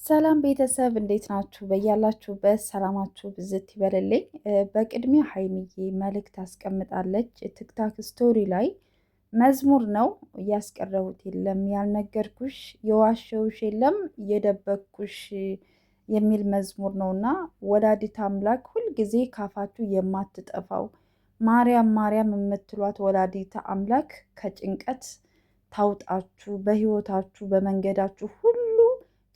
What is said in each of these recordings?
ሰላም ቤተሰብ እንዴት ናችሁ? በያላችሁበት ሰላማችሁ ብዝት ይበልልኝ። በቅድሚያ ሀይሚዬ መልእክት አስቀምጣለች ቲክታክ ስቶሪ ላይ መዝሙር ነው እያስቀረቡት የለም ያልነገርኩሽ የዋሸውሽ የለም የደበቅኩሽ የሚል መዝሙር ነው እና ወላዲት አምላክ ሁልጊዜ ካፋችሁ የማትጠፋው ማርያም ማርያም የምትሏት ወላዲት አምላክ ከጭንቀት ታውጣችሁ በህይወታችሁ በመንገዳችሁ ሁሉ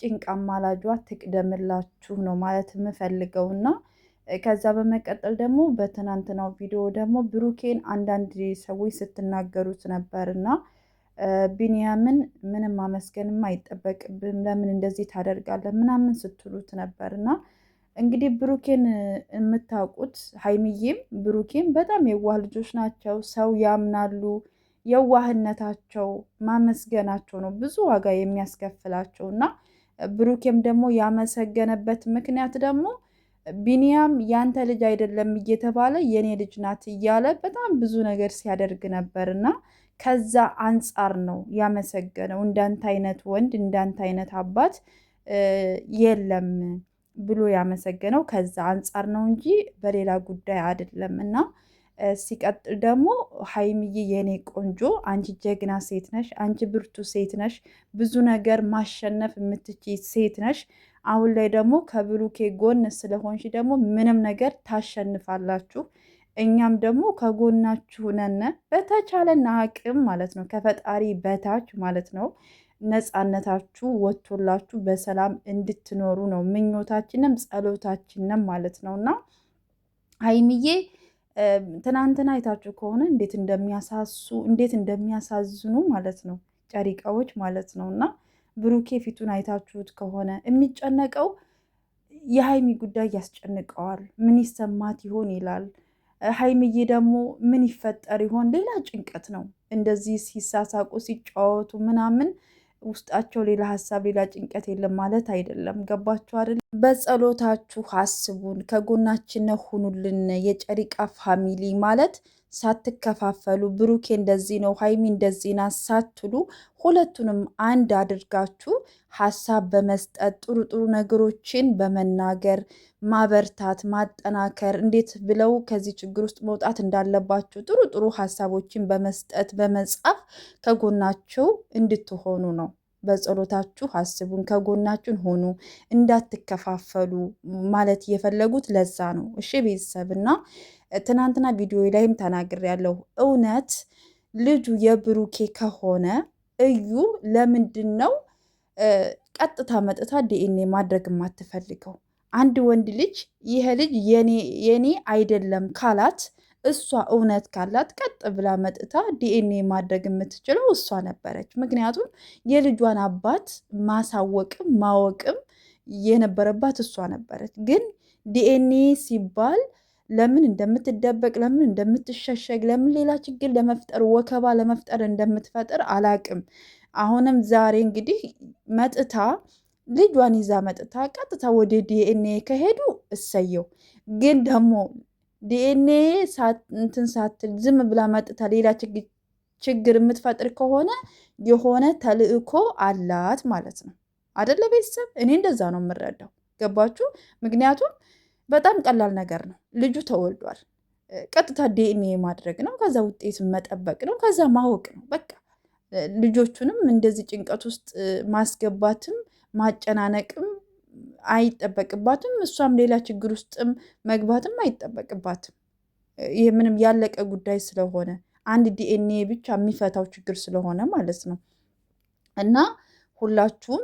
ጭንቅ አማላጇ ትቅደምላችሁ ነው ማለት የምፈልገው እና ከዛ በመቀጠል ደግሞ በትናንትናው ቪዲዮ ደግሞ ብሩኬን አንዳንድ ሰዎች ስትናገሩት ነበር እና ቢንያምን ምንም ማመስገንም አይጠበቅብም ለምን እንደዚህ ታደርጋለህ ምናምን ስትሉት ነበር እና እንግዲህ ብሩኬን የምታውቁት ሀይሚዬም ብሩኬን በጣም የዋህ ልጆች ናቸው። ሰው ያምናሉ። የዋህነታቸው ማመስገናቸው ነው ብዙ ዋጋ የሚያስከፍላቸው እና ብሩኬም ደግሞ ያመሰገነበት ምክንያት ደግሞ ቢኒያም ያንተ ልጅ አይደለም እየተባለ የኔ ልጅ ናት እያለ በጣም ብዙ ነገር ሲያደርግ ነበር እና ከዛ አንጻር ነው ያመሰገነው። እንዳንተ አይነት ወንድ እንዳንተ አይነት አባት የለም ብሎ ያመሰገነው ከዛ አንጻር ነው እንጂ በሌላ ጉዳይ አይደለም እና ሲቀጥል ደግሞ ሀይሚዬ የኔ ቆንጆ አንቺ ጀግና ሴት ነሽ፣ አንቺ ብርቱ ሴት ነሽ፣ ብዙ ነገር ማሸነፍ የምትችይ ሴት ነሽ። አሁን ላይ ደግሞ ከብሩኬ ጎን ስለሆንሽ ደግሞ ምንም ነገር ታሸንፋላችሁ። እኛም ደግሞ ከጎናችሁ ነን በተቻለን አቅም ማለት ነው፣ ከፈጣሪ በታች ማለት ነው። ነፃነታችሁ ወጥቶላችሁ በሰላም እንድትኖሩ ነው ምኞታችንም ጸሎታችንም ማለት ነው እና ሀይሚዬ ትናንትና አይታችሁ ከሆነ እንዴት እንደሚያሳዝኑ ማለት ነው ጨሪቃዎች ማለት ነው። እና ብሩኬ ፊቱን አይታችሁት ከሆነ የሚጨነቀው የሀይሚ ጉዳይ ያስጨንቀዋል። ምን ይሰማት ይሆን ይላል። ሀይሚዬ ደግሞ ምን ይፈጠር ይሆን ሌላ ጭንቀት ነው። እንደዚህ ሲሳሳቁ ሲጫወቱ ምናምን ውስጣቸው ሌላ ሀሳብ ሌላ ጭንቀት የለም ማለት አይደለም። ገባችሁ አይደለም? በጸሎታችሁ አስቡን፣ ከጎናችን ሁኑልን። የጨሪቃ ፋሚሊ ማለት ሳትከፋፈሉ ብሩኬ እንደዚህ ነው ሀይሚ እንደዚህ ናት ሳትሉ ሁለቱንም አንድ አድርጋችሁ ሀሳብ በመስጠት ጥሩ ጥሩ ነገሮችን በመናገር ማበርታት፣ ማጠናከር እንዴት ብለው ከዚህ ችግር ውስጥ መውጣት እንዳለባችሁ ጥሩ ጥሩ ሀሳቦችን በመስጠት በመጻፍ ከጎናቸው እንድትሆኑ ነው። በጸሎታችሁ አስቡን፣ ከጎናችን ሆኑ፣ እንዳትከፋፈሉ ማለት የፈለጉት ለዛ ነው። እሺ ቤተሰብ እና ትናንትና ቪዲዮ ላይም ተናግሬያለሁ። እውነት ልጁ የብሩኬ ከሆነ እዩ ለምንድን ነው ቀጥታ መጥታ ዲኤንኤ ማድረግ የማትፈልገው? አንድ ወንድ ልጅ ይሄ ልጅ የኔ አይደለም ካላት እሷ እውነት ካላት ቀጥ ብላ መጥታ ዲኤንኤ ማድረግ የምትችለው እሷ ነበረች። ምክንያቱም የልጇን አባት ማሳወቅም ማወቅም የነበረባት እሷ ነበረች። ግን ዲኤንኤ ሲባል ለምን እንደምትደበቅ ለምን እንደምትሸሸግ ለምን ሌላ ችግር ለመፍጠር ወከባ ለመፍጠር እንደምትፈጥር አላቅም። አሁንም ዛሬ እንግዲህ መጥታ ልጇን ይዛ መጥታ ቀጥታ ወደ ዲኤንኤ ከሄዱ እሰየው። ግን ደግሞ ዲኤንኤ እንትን ሳትል ዝም ብላ መጥታ ሌላ ችግር የምትፈጥር ከሆነ የሆነ ተልእኮ አላት ማለት ነው። አደለ ቤተሰብ? እኔ እንደዛ ነው የምረዳው። ገባችሁ? ምክንያቱም በጣም ቀላል ነገር ነው። ልጁ ተወልዷል። ቀጥታ ዲኤንኤ ማድረግ ነው። ከዛ ውጤት መጠበቅ ነው። ከዛ ማወቅ ነው በቃ። ልጆቹንም እንደዚህ ጭንቀት ውስጥ ማስገባትም ማጨናነቅም አይጠበቅባትም። እሷም ሌላ ችግር ውስጥም መግባትም አይጠበቅባትም። ይህ ምንም ያለቀ ጉዳይ ስለሆነ አንድ ዲኤንኤ ብቻ የሚፈታው ችግር ስለሆነ ማለት ነው። እና ሁላችሁም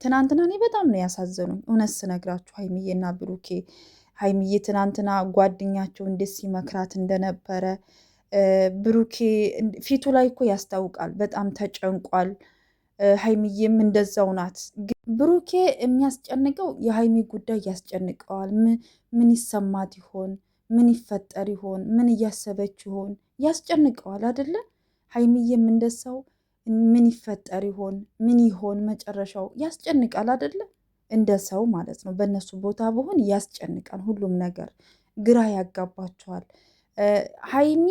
ትናንትና እኔ በጣም ነው ያሳዘኑኝ እውነት ስነግራችሁ ሀይሚዬና ብሩኬ። ሀይሚዬ ትናንትና ጓደኛቸው እንዴት ሲመክራት እንደነበረ ብሩኬ ፊቱ ላይ እኮ ያስታውቃል። በጣም ተጨንቋል። ሀይሚዬም እንደዛው ናት። ብሩኬ የሚያስጨንቀው የሀይሚ ጉዳይ ያስጨንቀዋል። ምን ይሰማት ይሆን? ምን ይፈጠር ይሆን? ምን እያሰበች ይሆን? ያስጨንቀዋል አይደለ? ሀይሚዬም እንደዛው ምን ይፈጠር ይሆን? ምን ይሆን መጨረሻው? ያስጨንቃል አይደለ? እንደ ሰው ማለት ነው። በእነሱ ቦታ በሆን ያስጨንቃል። ሁሉም ነገር ግራ ያጋባቸዋል። ሀይሚ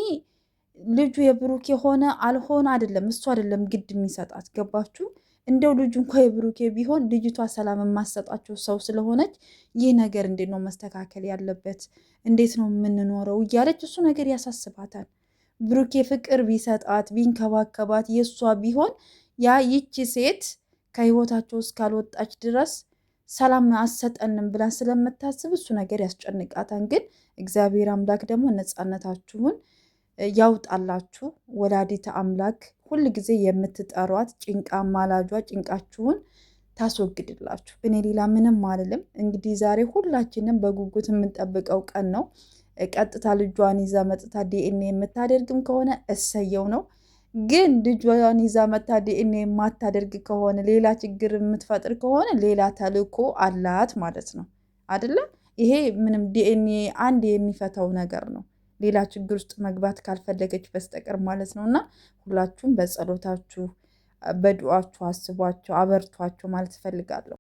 ልጁ የብሩክ የሆነ አልሆነ አይደለም፣ እሱ አይደለም ግድ የሚሰጣት ገባችሁ? እንደው ልጁ እንኳ የብሩኬ ቢሆን ልጅቷ ሰላም የማሰጣቸው ሰው ስለሆነች ይህ ነገር እንዴት ነው መስተካከል ያለበት? እንዴት ነው የምንኖረው? እያለች እሱ ነገር ያሳስባታል። ብሩኬ ፍቅር ቢሰጣት ቢንከባከባት የእሷ ቢሆን ይቺ ሴት ከህይወታቸው እስካልወጣች ድረስ ሰላም አሰጠንም ብላ ስለምታስብ እሱ ነገር ያስጨንቃታል። ግን እግዚአብሔር አምላክ ደግሞ ነፃነታችሁን ያውጣላችሁ። ወላዲተ አምላክ ሁል ጊዜ የምትጠሯት ጭንቃ ማላጇ ጭንቃችሁን ታስወግድላችሁ። እኔ ሌላ ምንም አልልም። እንግዲህ ዛሬ ሁላችንም በጉጉት የምንጠብቀው ቀን ነው። ቀጥታ ልጇን ይዛ መጥታ ዲኤንኤ የምታደርግም ከሆነ እሰየው ነው። ግን ልጇን ይዛ መታ ዲኤንኤ የማታደርግ ከሆነ ሌላ ችግር የምትፈጥር ከሆነ ሌላ ተልእኮ አላት ማለት ነው አይደለ? ይሄ ምንም ዲኤንኤ አንድ የሚፈታው ነገር ነው፣ ሌላ ችግር ውስጥ መግባት ካልፈለገች በስተቀር ማለት ነው። እና ሁላችሁም በጸሎታችሁ በዱዓችሁ አስቧቸው፣ አበርቷቸው ማለት እፈልጋለሁ።